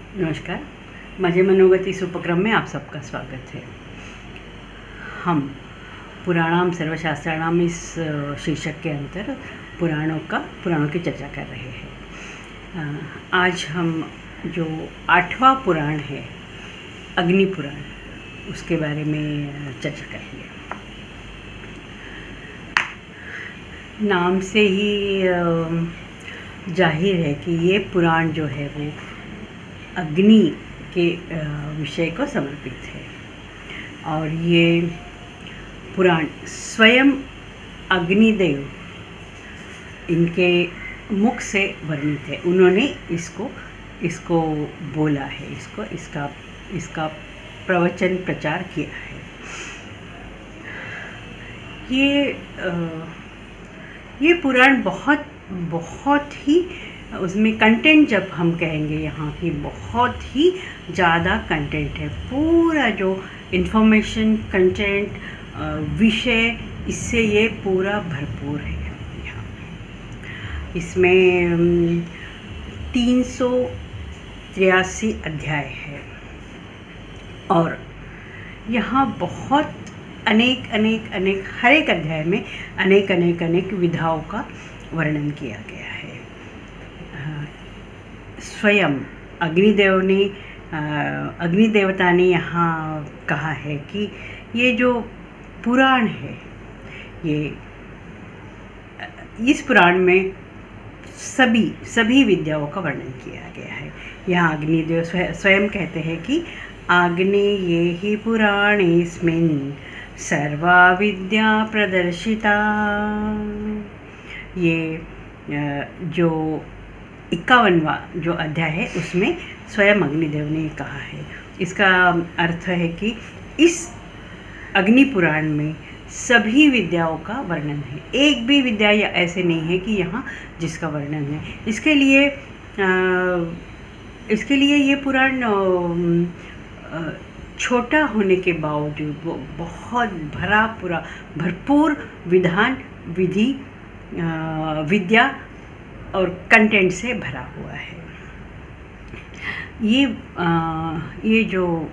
नमस्कार। माझे मनोगती इस उपक्रम में आप सबका स्वागत है। हम पुराणाम सर्वशास्त्राणाम इस शीर्षक के अंतर पुराणों की चर्चा कर रहे हैं। आज हम जो 8वां पुराण है अग्नि पुराण, उसके बारे में चर्चा करेंगे। नाम से ही जाहिर है कि ये पुराण जो है वो अग्नि के विषय को समर्पित है और ये पुराण स्वयं अग्निदेव इनके मुख से वर्णित है। उन्होंने इसको बोला है, इसका प्रवचन प्रचार किया है। ये पुराण बहुत ही, उसमें कंटेंट जब हम कहेंगे यहाँ की बहुत ही ज़्यादा कंटेंट है। पूरा जो इन्फॉर्मेशन कंटेंट विषय, इससे ये पूरा भरपूर है। यहाँ इसमें 383 अध्याय है और यहाँ बहुत अनेक हर एक अध्याय में अनेक विधाओं का वर्णन किया गया है। स्वयं अग्निदेवता ने यहाँ कहा है कि ये जो पुराण है, इस पुराण में सभी विद्याओं का वर्णन किया गया है। यहाँ अग्निदेव स्वयं कहते हैं कि आग्नेये हि पुराणेऽस्मिन् सर्वा विद्या प्रदर्शिता। ये जो 51वां जो अध्याय है उसमें स्वयं अग्निदेव ने कहा है। इसका अर्थ है कि इस अग्नि पुराण में सभी विद्याओं का वर्णन है। एक भी विद्या या ऐसे नहीं है कि यहाँ जिसका वर्णन है। इसके लिए ये पुराण छोटा होने के बावजूद वो बहुत भरपूर विद्या और कंटेंट से भरा हुआ है। ये जो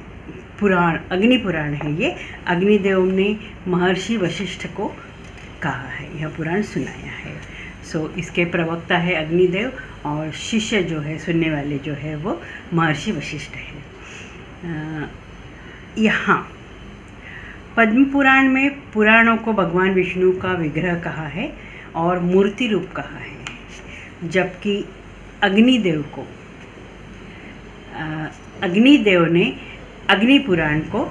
पुराण अग्नि पुराण है, ये अग्निदेव ने महर्षि वशिष्ठ को कहा है, यह पुराण सुनाया है। इसके प्रवक्ता है अग्निदेव और शिष्य जो है, सुनने वाले जो है वो महर्षि वशिष्ठ है। यहाँ पद्म पुराण में पुराणों को भगवान विष्णु का विग्रह कहा है और मूर्ति रूप कहा है, जबकि अग्निदेव ने अग्नि पुराण को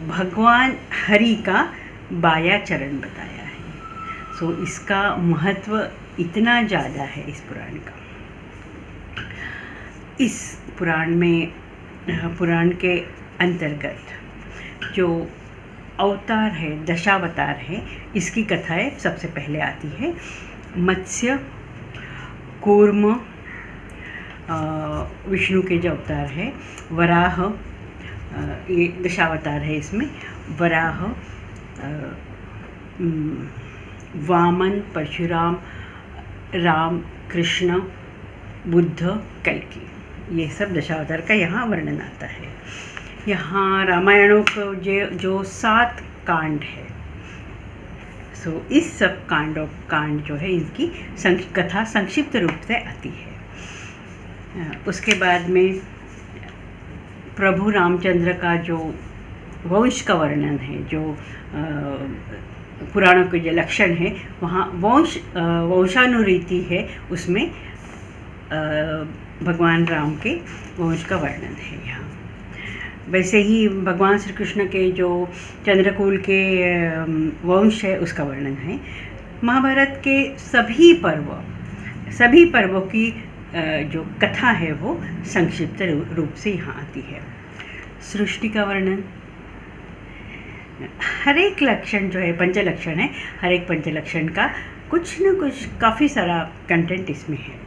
भगवान हरि का बाया चरण बताया है। इसका महत्व इतना ज़्यादा है इस पुराण का। इस पुराण के अंतर्गत जो अवतार है, दशावतार है, इसकी कथाएं सबसे पहले आती है। मत्स्य, कूर्म विष्णु के जो अवतार है, वराह, ये दशावतार है। इसमें वराह, वामन, परशुराम, राम, कृष्ण, बुद्ध, कल्कि, ये सब दशावतार का यहाँ वर्णन आता है। यहाँ रामायणों को जो 7 कांड है, इस सब कांड जो है इनकी कथा संक्षिप्त रूप से आती है। उसके बाद में प्रभु रामचंद्र का जो वंश का वर्णन है, जो पुराणों के जो लक्षण है, वहाँ वंशानुरीति है, उसमें भगवान राम के वंश का वर्णन है यहाँ। वैसे ही भगवान श्री कृष्ण के जो चंद्रकूल के वंश है, उसका वर्णन है। महाभारत के सभी पर्वों की जो कथा है वो संक्षिप्त रूप से यहाँ आती है। सृष्टि का वर्णन, हर एक लक्षण जो है, पंचलक्षण है, हर एक पंचलक्षण का कुछ न कुछ काफ़ी सारा कंटेंट इसमें है।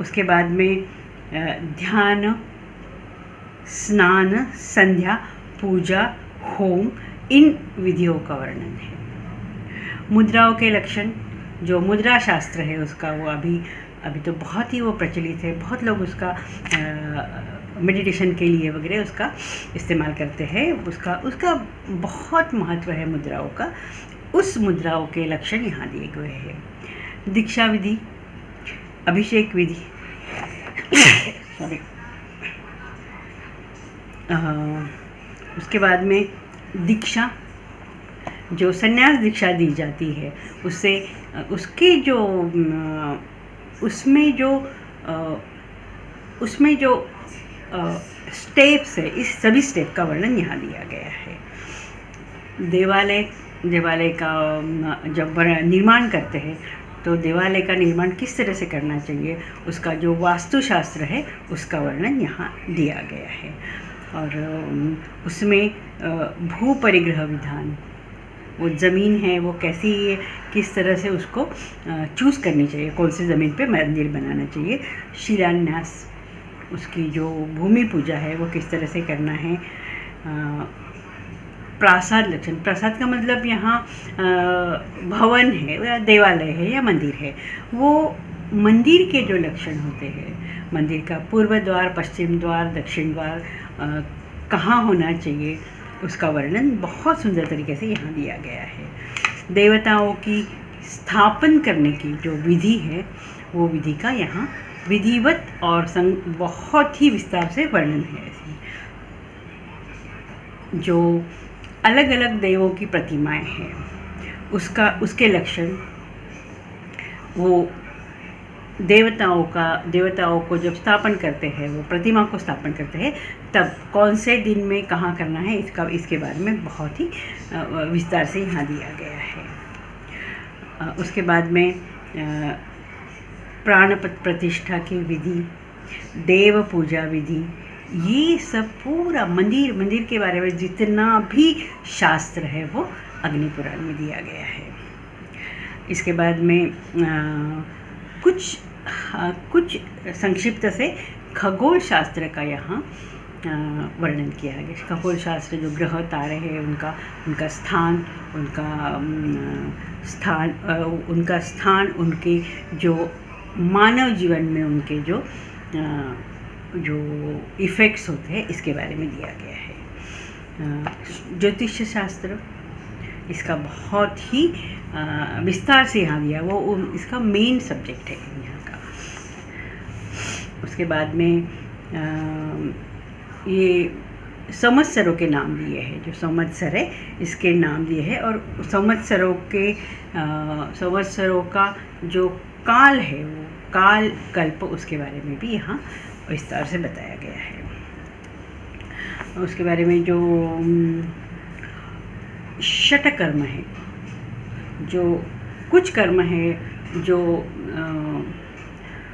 उसके बाद में ध्यान, स्नान, संध्या, पूजा, होम, इन विधियों का वर्णन है। मुद्राओं के लक्षण, जो मुद्रा शास्त्र है उसका वो अभी अभी तो बहुत ही वो प्रचलित है, बहुत लोग उसका मेडिटेशन के लिए वगैरह उसका इस्तेमाल करते हैं। उसका उसका बहुत महत्व है मुद्राओं का। उस मुद्राओं के लक्षण यहाँ दिए गए हैं। दीक्षा विधि, अभिषेक विधि, सॉरी, उसके बाद में दीक्षा, जो संन्यास दीक्षा दी जाती है, उससे उसके जो उसमें जो स्टेप्स है, इस सभी स्टेप का वर्णन यहाँ दिया गया है। देवालय का जब निर्माण करते हैं तो देवालय का निर्माण किस तरह से करना चाहिए, उसका जो वास्तुशास्त्र है उसका वर्णन यहाँ दिया गया है। और उसमें भू परिग्रह विधान, वो ज़मीन है वो कैसी है, किस तरह से उसको चूज़ करनी चाहिए, कौन सी ज़मीन पे मंदिर बनाना चाहिए। शिलान्यास, उसकी जो भूमि पूजा है वो किस तरह से करना है। प्रासाद लक्षण, प्रासाद का मतलब यहाँ भवन है या देवालय है या मंदिर है, वो मंदिर के जो लक्षण होते हैं, मंदिर का पूर्व द्वार, पश्चिम द्वार, दक्षिण द्वार कहाँ होना चाहिए, उसका वर्णन बहुत सुंदर तरीके से यहाँ दिया गया है। देवताओं की स्थापन करने की जो विधि है, वो विधि का यहाँ विधिवत और बहुत ही विस्तार से वर्णन है। जो अलग अलग देवों की प्रतिमाएं हैं, उसके लक्षण, वो देवताओं को जब स्थापन करते हैं, वो प्रतिमा को स्थापन करते हैं, तब कौन से दिन में कहाँ करना है, इसके बारे में बहुत ही विस्तार से यहाँ दिया गया है। उसके बाद में प्राण प्रतिष्ठा की विधि, देव पूजा विधि, ये सब पूरा मंदिर के बारे में जितना भी शास्त्र है वो अग्नि पुराण में दिया गया है। इसके बाद में कुछ संक्षिप्त से खगोल शास्त्र का यहाँ वर्णन किया गया। खगोल शास्त्र जो ग्रह तारे हैं, उनका स्थान, उनके जो मानव जीवन में उनके जो इफ़ेक्ट्स होते हैं, इसके बारे में दिया गया है। ज्योतिष शास्त्र, इसका बहुत ही विस्तार से यहाँ दिया, वो इसका मेन सब्जेक्ट है यहाँ का। उसके बाद में ये संवत्सरों के नाम दिए हैं, जो संवत्सर है इसके नाम दिए हैं, और संवत्सरों का जो काल है, वो काल कल्प, उसके बारे में भी यहाँ विस्तार से बताया गया है। उसके बारे में जो षटकर्म है, जो कुछ कर्म है, जो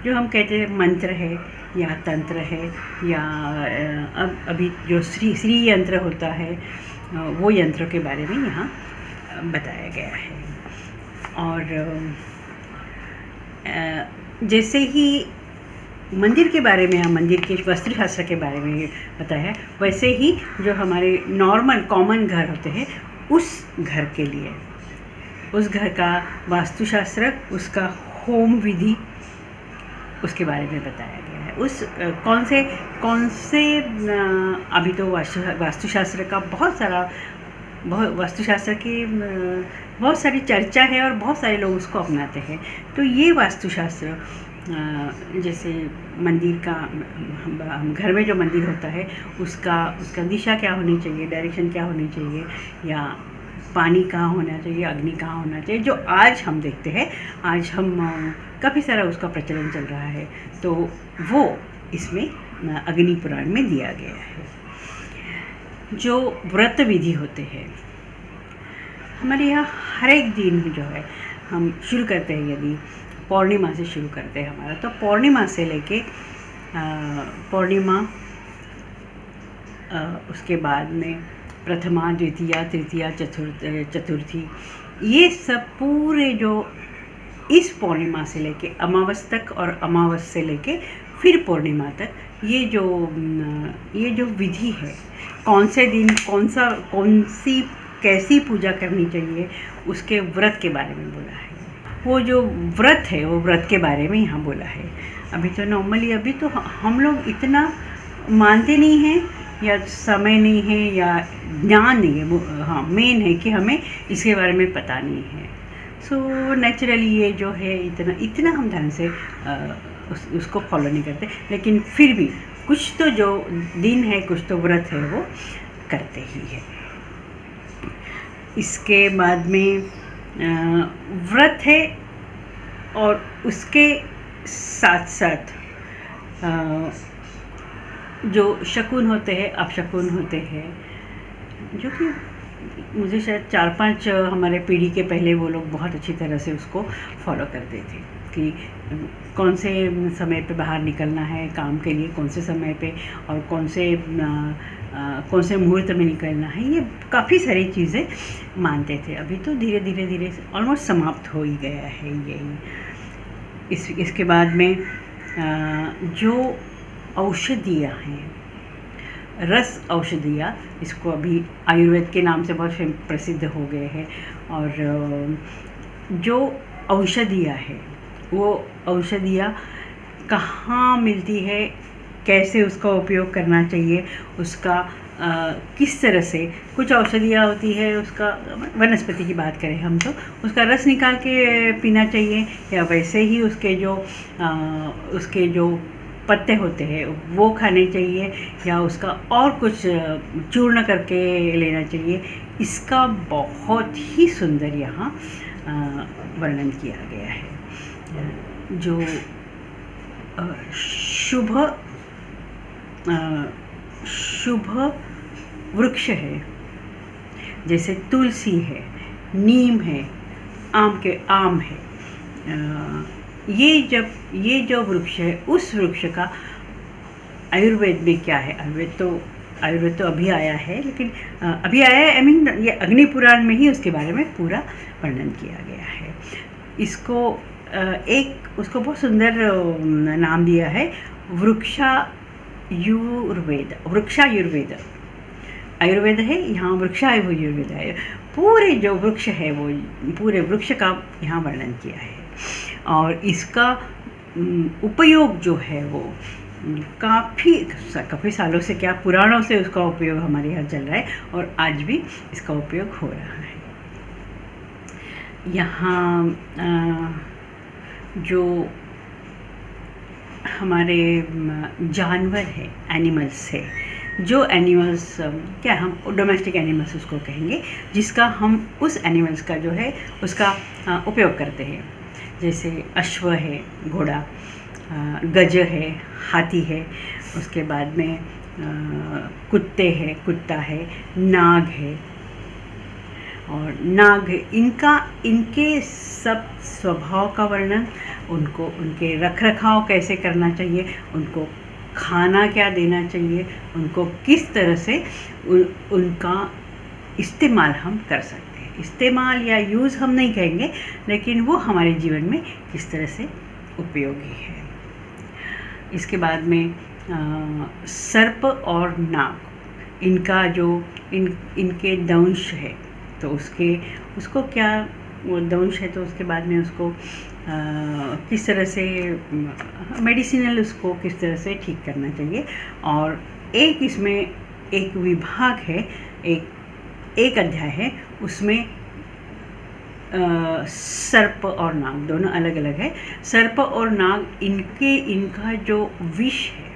हम कहते हैं मंत्र है या तंत्र है, या अभी जो श्री यंत्र होता है, वो यंत्रों के बारे में यहाँ बताया गया है। और जैसे ही मंदिर के बारे में, मंदिर के वास्तुशास्त्र के बारे में बताया है, वैसे ही जो हमारे नॉर्मल कॉमन घर होते हैं, उस घर के लिए, उस घर का वास्तुशास्त्र, उसका होम विधि, उसके बारे में बताया गया है। उस कौन से अभी तो वास्तुशास्त्र का वास्तुशास्त्र की बहुत सारी चर्चा है और बहुत सारे लोग उसको अपनाते हैं। तो ये वास्तुशास्त्र, जैसे मंदिर का, घर में जो मंदिर होता है, उसका दिशा क्या होनी चाहिए, डायरेक्शन क्या होनी चाहिए, या पानी कहाँ होना चाहिए, अग्नि कहाँ होना चाहिए, जो आज हम देखते हैं, आज हम काफ़ी सारा उसका प्रचलन चल रहा है, तो वो इसमें अग्नि पुराण में दिया गया है। जो व्रत विधि होते हैं, हमारे यहाँ हर एक दिन जो है हम शुरू करते हैं, यदि पौर्णिमा से शुरू करते हैं हमारा, तो पौर्णिमा से लेके उसके बाद में प्रथमा, द्वितीया, तृतीया, चतुर्थी, ये सब पूरे जो इस पौर्णिमा से लेके अमावस तक और अमावस से लेके फिर पूर्णिमा तक, ये जो विधि है, कौन से दिन कैसी पूजा करनी चाहिए, उसके व्रत के बारे में बोला है। वो जो व्रत है वो व्रत के बारे में यहाँ बोला है। अभी तो नॉर्मली अभी तो हम लोग इतना मानते नहीं हैं, या समय नहीं है या ज्ञान नहीं है। वो हाँ मेन है कि हमें इसके बारे में पता नहीं है। सो नेचुरली ये जो है इतना हम ढंग से उसको फॉलो नहीं करते, लेकिन फिर भी कुछ तो जो दिन है, कुछ तो व्रत है वो करते ही है। इसके बाद में व्रत है और उसके साथ साथ जो शकुन होते हैं, अपशकुन होते हैं, जो कि मुझे शायद 4-5 हमारे पीढ़ी के पहले वो लोग बहुत अच्छी तरह से उसको फॉलो करते थे कि कौन से समय पे बाहर निकलना है काम के लिए, कौन से समय पे, और कौन से मुहूर्त में निकलना है। ये काफ़ी सारी चीज़ें मानते थे। अभी तो धीरे धीरे ऑलमोस्ट समाप्त हो ही गया है यही। इसके बाद में जो औषधियाँ हैं, रस औषधियाँ, इसको अभी आयुर्वेद के नाम से बहुत प्रसिद्ध हो गए हैं। और जो औषधियाँ हैं वो औषधियाँ कहाँ मिलती है, कैसे उसका उपयोग करना चाहिए, उसका किस तरह से, कुछ औषधियाँ होती है उसका वनस्पति की बात करें हम तो उसका रस निकाल के पीना चाहिए, या वैसे ही उसके जो पत्ते होते हैं वो खाने चाहिए, या उसका और कुछ चूर्ण करके लेना चाहिए। इसका बहुत ही सुंदर यहाँ वर्णन किया गया है। जो शुभ वृक्ष है, जैसे तुलसी है, नीम है, आम है, ये जो वृक्ष है, उस वृक्ष का आयुर्वेद में क्या है, आयुर्वेद तो अभी आया है, लेकिन अभी आया है, ये अग्नि पुराण में ही उसके बारे में पूरा वर्णन किया गया है। इसको उसको बहुत सुंदर नाम दिया है, वृक्षायुर्वेद। आयुर्वेद है, यहाँ वृक्षायुर्वेद है। पूरे जो वृक्ष है वो पूरे वृक्ष का यहाँ वर्णन किया है। और इसका उपयोग जो है वो काफ़ी सालों से, क्या पुराणों से उसका उपयोग हमारे यहाँ चल रहा है, और आज भी इसका उपयोग हो रहा है। यहाँ जो हमारे जानवर है, एनिमल्स है, जो एनिमल्स क्या हम डोमेस्टिक एनिमल्स उसको कहेंगे, जिसका हम उस एनिमल्स का जो है उसका उपयोग करते हैं, जैसे अश्व है, घोड़ा, गज है, हाथी है, उसके बाद में कुत्ता है, नाग है। और नाग, इनके सब स्वभाव का वर्णन, उनके रखरखाव कैसे करना चाहिए, उनको खाना क्या देना चाहिए, उनको किस तरह से उनका इस्तेमाल हम कर सकते हैं। इस्तेमाल या यूज़ हम नहीं कहेंगे, लेकिन वो हमारे जीवन में किस तरह से उपयोगी है। इसके बाद में सर्प और नाग, इनका जो इनके दंश है, तो उसको क्या वो दंश है, तो उसके बाद में उसको किस तरह से मेडिसिनल उसको किस तरह से ठीक करना चाहिए। और इसमें एक विभाग है, एक अध्याय है, उसमें सर्प और नाग दोनों अलग अलग है। सर्प और नाग, इनका जो विष है,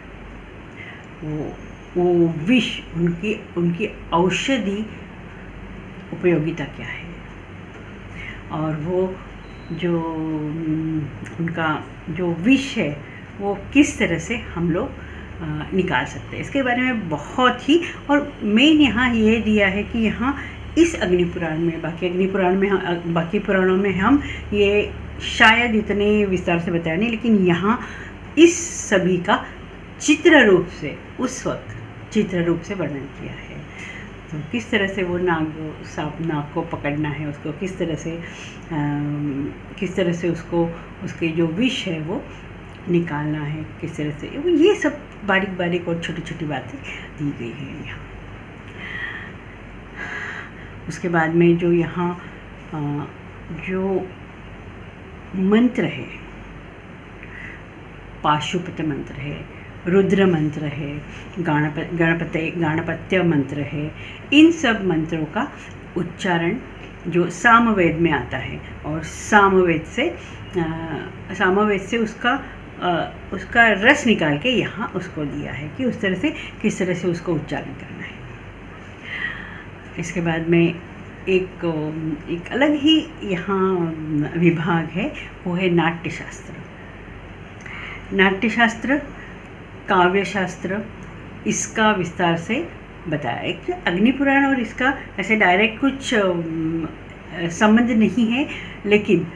वो विष, उनकी औषधि उपयोगिता क्या है, और वो जो उनका जो विष है वो किस तरह से हम लोग निकाल सकते हैं, इसके बारे में बहुत ही। और मेन यहाँ ये दिया है कि यहाँ इस अग्निपुराण में, बाकी पुराणों में हम ये शायद इतने विस्तार से बताया नहीं, लेकिन यहाँ इस सभी का चित्र रूप से, उस वक्त चित्र रूप से वर्णन किया है। तो किस तरह से वो नाग को पकड़ना है, उसको किस तरह से उसको उसके जो विष है वो निकालना है, किस तरह से, ये सब बारीक और छोटी छोटी बातें दी गई हैं यहाँ। उसके बाद में जो यहाँ जो मंत्र है, पाशुपत मंत्र है, रुद्र मंत्र है, गणपत्य मंत्र है, इन सब मंत्रों का उच्चारण जो सामवेद में आता है, और सामवेद से उसका रस निकाल के यहाँ उसको दिया है कि उस तरह से किस तरह से उसको उच्चारण करना है। इसके बाद में एक अलग ही यहाँ विभाग है, वो है नाट्यशास्त्र। नाट्यशास्त्र, काव्यशास्त्र, इसका विस्तार से बताया। एक अग्निपुराण और इसका ऐसे डायरेक्ट कुछ संबंध नहीं है, लेकिन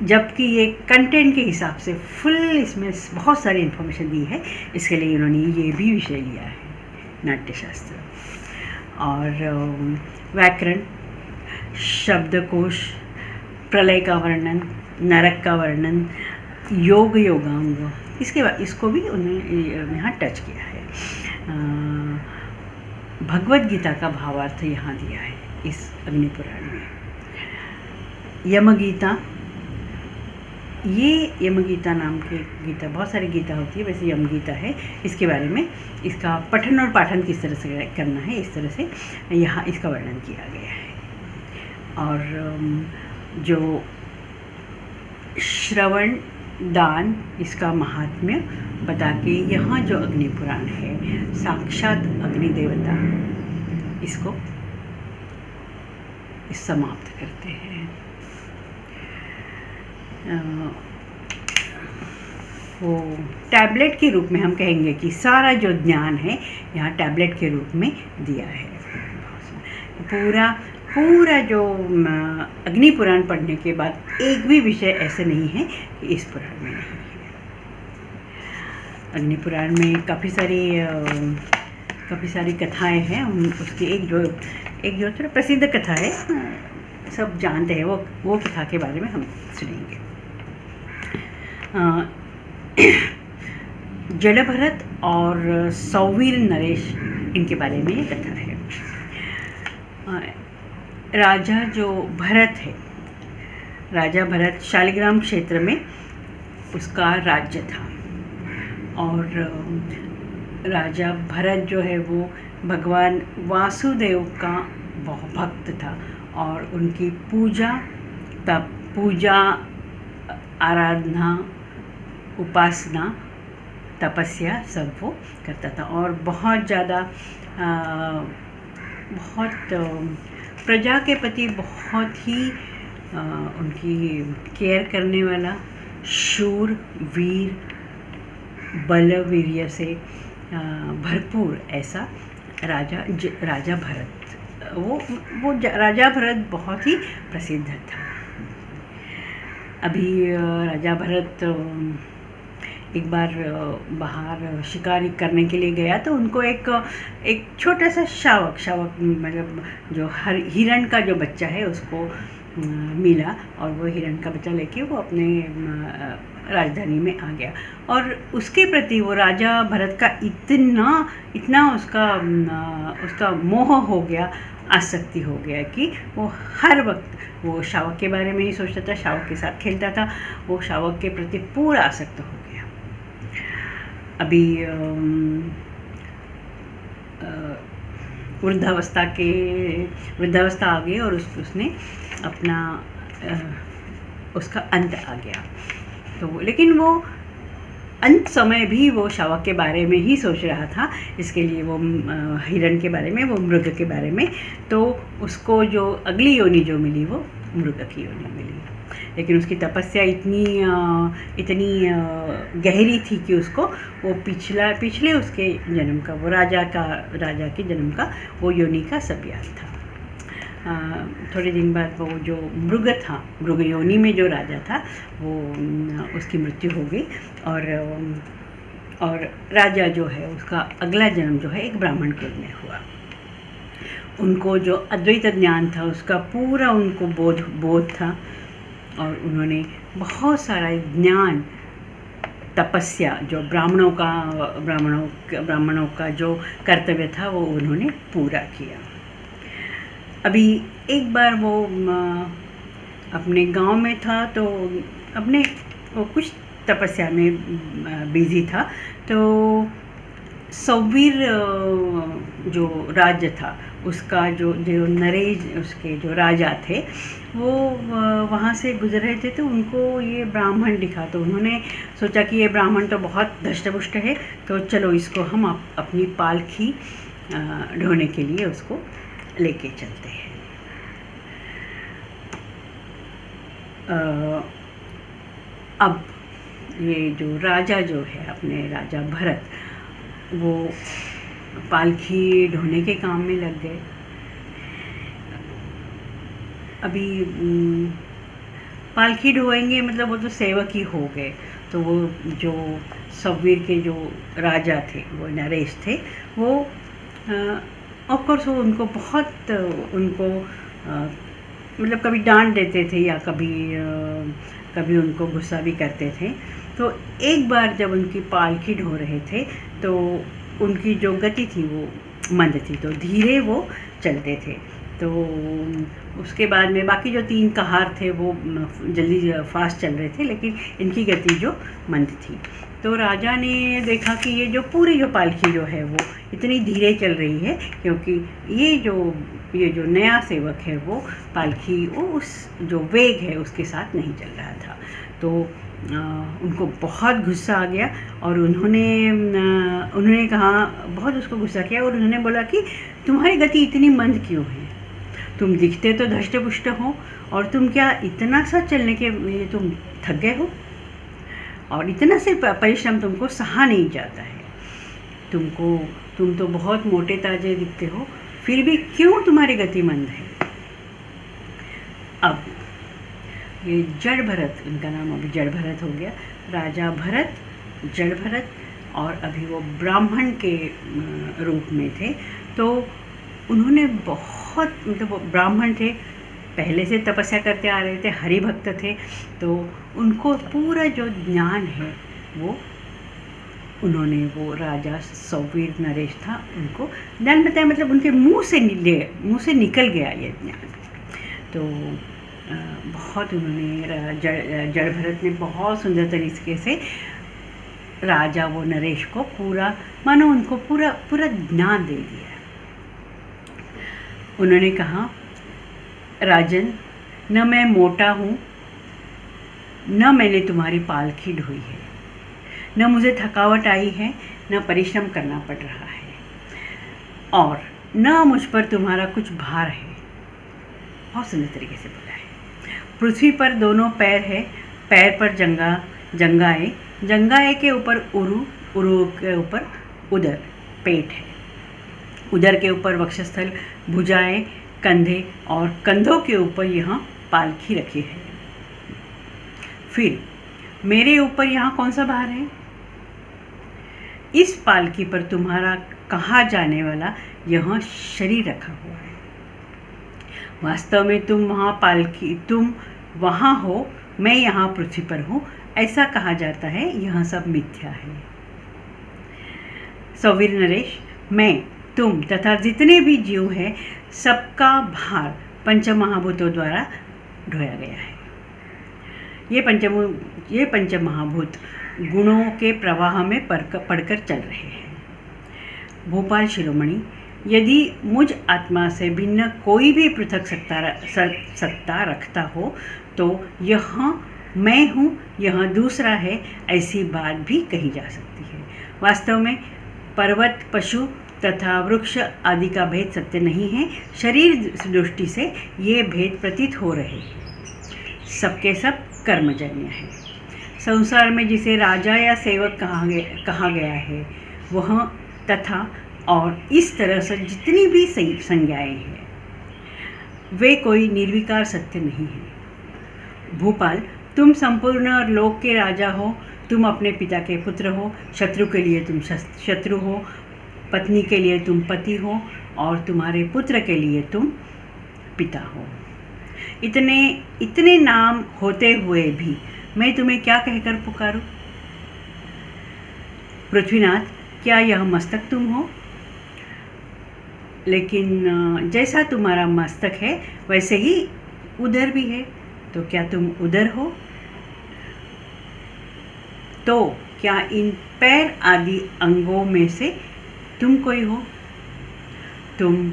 जबकि ये कंटेंट के हिसाब से फुल इसमें बहुत सारी इन्फॉर्मेशन दी है, इसके लिए इन्होंने ये भी विषय लिया है, नाट्यशास्त्र। और व्याकरण, शब्दकोश, प्रलय का वर्णन, नरक का वर्णन, योगांग, इसके बाद इसको भी उन्होंने यहाँ टच किया है। भगवद गीता का भावार्थ यहाँ दिया है इस अग्निपुराण में। यमगीता, ये यमगीता नाम की गीता, बहुत सारी गीता होती है, वैसे यमगीता है। इसके बारे में इसका पठन और पाठन किस तरह से करना है, इस तरह से यहाँ इसका वर्णन किया गया है। और जो श्रवण दान, इसका महात्म्य बता के यहाँ जो अग्निपुराण है, साक्षात अग्नि देवता, इसको समाप्त करते हैं। वो टैबलेट के रूप में हम कहेंगे कि सारा जो ज्ञान है यहाँ टैबलेट के रूप में दिया है। पूरा जो अग्निपुराण पढ़ने के बाद एक भी विषय ऐसे नहीं है कि इस पुराण में नहीं है। अग्निपुराण में काफ़ी सारी कथाएं हैं। उसकी एक जो थोड़ा प्रसिद्ध कथा है, सब जानते हैं, वो कथा के बारे में हम सुनेंगे। जड़भरत और सौवीर नरेश, इनके बारे में ये कथा है। राजा जो भरत है, राजा भरत शालिग्राम क्षेत्र में उसका राज्य था, और राजा भरत जो है वो भगवान वासुदेव का बहुत भक्त था, और उनकी पूजा आराधना, उपासना, तपस्या सब वो करता था, और बहुत ज़्यादा प्रजा के प्रति बहुत ही उनकी केयर करने वाला, शूर, वीर, बल वीर्य से भरपूर ऐसा राजा भरत, वो राजा भरत बहुत ही प्रसिद्ध था। अभी राजा भरत एक बार बाहर शिकार करने के लिए गया, तो उनको एक छोटा सा शावक मतलब जो हिरण का जो बच्चा है उसको मिला, और वो हिरण का बच्चा लेके वो अपने राजधानी में आ गया, और उसके प्रति वो राजा भरत का इतना उसका मोह हो गया, आसक्ति हो गया कि वो हर वक्त वो शावक के बारे में ही सोचता था, शावक के साथ खेलता था, वो शावक के प्रति पूरा आसक्त हो गया। अभी वृद्धावस्था आ गई, और उसने अपना उसका अंत आ गया। तो लेकिन वो अंत समय भी वो शावक के बारे में ही सोच रहा था, इसके लिए वो हिरण के बारे में, वो मृग के बारे में, तो उसको जो अगली योनि जो मिली वो मृग की योनि मिली। लेकिन उसकी तपस्या इतनी गहरी थी कि उसको वो पिछले उसके जन्म का, वो राजा के जन्म का वो योनि का सब याद था। थोड़े दिन बाद वो जो मृग योनि में जो राजा था, वो उसकी मृत्यु हो गई, और राजा जो है उसका अगला जन्म जो है एक ब्राह्मण कुल में हुआ। उनको जो अद्वैत ज्ञान था उसका पूरा उनको बोध था, और उन्होंने बहुत सारा ज्ञान, तपस्या, जो ब्राह्मणों का जो कर्तव्य था वो उन्होंने पूरा किया। अभी एक बार वो अपने गांव में था, तो अपने वो कुछ तपस्या में बिजी था। तो सौवीर जो राज्य था उसका जो जो नरेश उसके जो राजा थे वो वहाँ से गुजर रहे थे, तो उनको ये ब्राह्मण दिखा। तो उन्होंने सोचा कि ये ब्राह्मण तो बहुत धष्टपुष्ट है, तो चलो इसको हम अपनी पालकी ढोने के लिए उसको लेके चलते हैं। अब ये जो राजा जो है, अपने राजा भरत, वो पालकी ढोने के काम में लग गए। अभी पालकी ढोएंगे मतलब वो तो सेवक ही हो गए। तो वो जो सौवीर के जो राजा थे, वो नरेश थे, वो ऑफ कोर्स वो उनको बहुत उनको मतलब कभी डांट देते थे या कभी उनको गुस्सा भी करते थे। तो एक बार जब उनकी पालकी ढो रहे थे तो उनकी जो गति थी वो मंद थी, तो धीरे वो चलते थे। तो उसके बाद में बाकी जो 3 कहार थे वो जल्दी फास्ट चल रहे थे, लेकिन इनकी गति जो मंद थी। तो राजा ने देखा कि ये जो पालकी जो है वो इतनी धीरे चल रही है, क्योंकि ये जो नया सेवक है वो पालकी वो उस जो वेग है उसके साथ नहीं चल रहा था। तो उनको बहुत गुस्सा आ गया और उन्होंने कहा, बहुत उसको गुस्सा किया और उन्होंने बोला कि तुम्हारी गति इतनी मंद क्यों है? तुम दिखते तो धष्टपुष्ट हो और तुम क्या इतना सा चलने के लिए तुम थक गए हो और इतना से परिश्रम तुमको सहा नहीं जाता है। तुम तो बहुत मोटे ताजे दिखते हो, फिर भी क्यों तुम्हारी गति मंद है? अब ये जड़ भरत, इनका नाम अभी जड़ भरत हो गया, राजा भरत, जड़ भरत, और अभी वो ब्राह्मण के रूप में थे। तो उन्होंने बहुत मतलब ब्राह्मण थे, पहले से तपस्या करते आ रहे थे, हरि भक्त थे, तो उनको पूरा जो ज्ञान है वो उन्होंने वो राजा सौवीर नरेश था उनको ज्ञान बताया, मतलब उनके मुंह से निकल गया ये ज्ञान। तो बहुत उन्होंने जड़ भरत ने बहुत सुंदर तरीके से राजा वो नरेश को पूरा मानो उनको पूरा ज्ञान दे दिया। उन्होंने कहा, राजन, न मैं मोटा हूँ, न मैंने तुम्हारी पालकी ढोई है, न मुझे थकावट आई है, न परिश्रम करना पड़ रहा है, और न मुझ पर तुम्हारा कुछ भार है। बहुत सुंदर तरीके से बोला है। पृथ्वी पर दोनों पैर है, पैर पर जंगाएँ, जंगाएँ के ऊपर उरु, उरु के ऊपर उदर, पेट है, उदर के ऊपर वक्षस्थल, भुजाएँ, कंधे, और कंधों के ऊपर यहाँ पालकी रखी है। फिर मेरे ऊपर यहाँ कौन सा भार है? इस पालकी पर तुम्हारा कहा जाने वाला यह शरीर रखा हुआ है। वास्तव में तुम वहाँ हो, मैं यहाँ पृथ्वी पर हूँ, ऐसा कहा जाता है। यह सब मिथ्या है। सौवीर नरेश, मैं, तुम तथा जितने भी जीव हैं, सबका भार पंचमहाभूतों द्वारा ढोया गया है। ये पंचमहाभूत गुणों के प्रवाह में पड़कर चल रहे हैं। भोपाल शिरोमणि, यदि मुझ आत्मा से भिन्न कोई भी पृथक सत्ता रखता हो तो यह मैं हूँ, यह दूसरा है, ऐसी बात भी कही जा सकती है। वास्तव में पर्वत, पशु तथा वृक्ष आदि का भेद सत्य नहीं है। शरीर दृष्टि से ये भेद प्रतीत हो रहे हैं। सबके सब कर्मजन्य है। संसार में जिसे राजा या सेवक कहा गया है वह तथा और इस तरह से जितनी भी संज्ञाएं हैं वे कोई निर्विकार सत्य नहीं है। भूपाल, तुम संपूर्ण लोक के राजा हो, तुम अपने पिता के पुत्र हो, शत्रु के लिए तुम शत्रु हो, पत्नी के लिए तुम पति हो, और तुम्हारे पुत्र के लिए तुम पिता हो। इतने नाम होते हुए भी मैं तुम्हें क्या कहकर पुकारूं? पृथ्वीनाथ, क्या यह मस्तक तुम हो? लेकिन जैसा तुम्हारा मस्तक है वैसे ही उदर भी है, तो क्या तुम उधर हो? तो क्या इन पैर आदि अंगों में से तुम कोई हो? तुम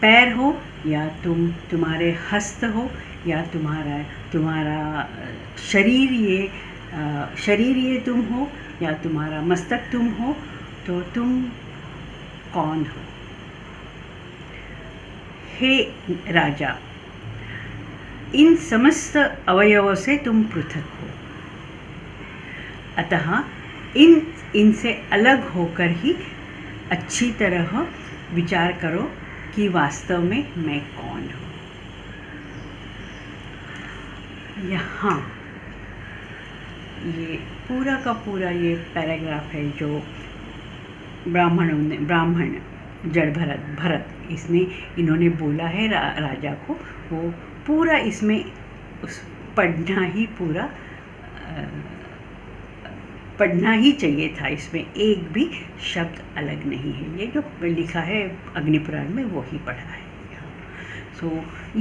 पैर हो, या तुम्हारे हस्त हो, या तुम्हारा शरीर ये तुम हो, या तुम्हारा मस्तक तुम हो, तो तुम कौन हो? हे राजा, इन समस्त अवयवों से तुम पृथक हो, अतः इनसे अलग होकर ही अच्छी तरह विचार करो कि वास्तव में मैं कौन हूँ। यहाँ ये पूरा का पूरा ये पैराग्राफ है जो ब्राह्मण जड़ भरत इन्होंने बोला है राजा को। वो पूरा इसमें पढ़ना ही चाहिए था, इसमें एक भी शब्द अलग नहीं है। ये जो लिखा है अग्नि पुराण में वो ही पढ़ा है।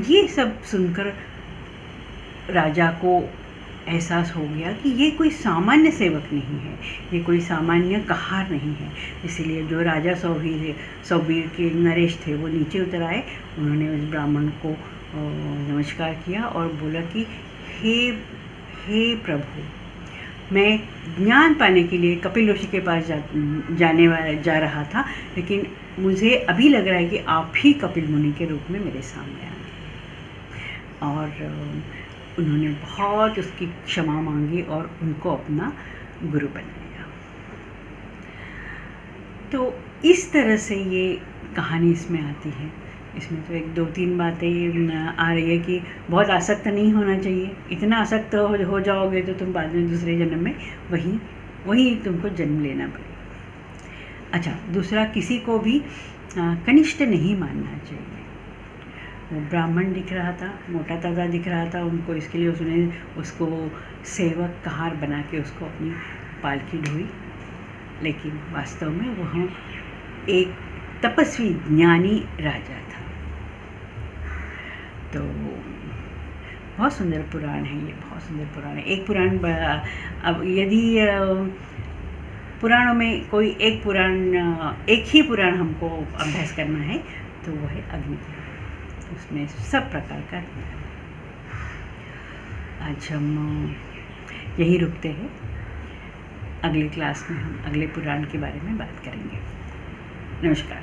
ये सब सुनकर राजा को एहसास हो गया कि ये कोई सामान्य सेवक नहीं है, ये कोई सामान्य कहार नहीं है। इसलिए जो राजा सौवीर के नरेश थे वो नीचे उतर आए। उन्होंने उस ब्राह्मण को नमस्कार किया और बोला कि हे प्रभु, मैं ज्ञान पाने के लिए कपिल ऋषि के पास जा रहा था, लेकिन मुझे अभी लग रहा है कि आप ही कपिल मुनि के रूप में मेरे सामने आए। और उन्होंने बहुत उसकी क्षमा मांगी और उनको अपना गुरु बनाया। तो इस तरह से ये कहानी इसमें आती है। इसमें तो 1-2-3 बातें आ रही है कि बहुत आसक्त नहीं होना चाहिए। इतना आसक्त हो जाओगे तो तुम बाद में दूसरे जन्म में वही तुमको जन्म लेना पड़ेगा। अच्छा, दूसरा, किसी को भी कनिष्ठ नहीं मानना चाहिए। वो ब्राह्मण दिख रहा था, मोटा ताज़ा दिख रहा था उनको, इसके लिए उसने उसको सेवक कहार बना के उसको अपनी पालकी ढोई, लेकिन वास्तव में वह एक तपस्वी ज्ञानी राजा था। तो बहुत सुंदर पुराण है ये, बहुत सुंदर पुराण है। एक पुराण, अब यदि पुराणों में कोई एक ही पुराण हमको अभ्यास करना है तो वो है अग्नि पुराण। उसमें सब प्रकार का। आज हम यही रुकते हैं। अगली क्लास में हम अगले पुराण के बारे में बात करेंगे। नमस्कार।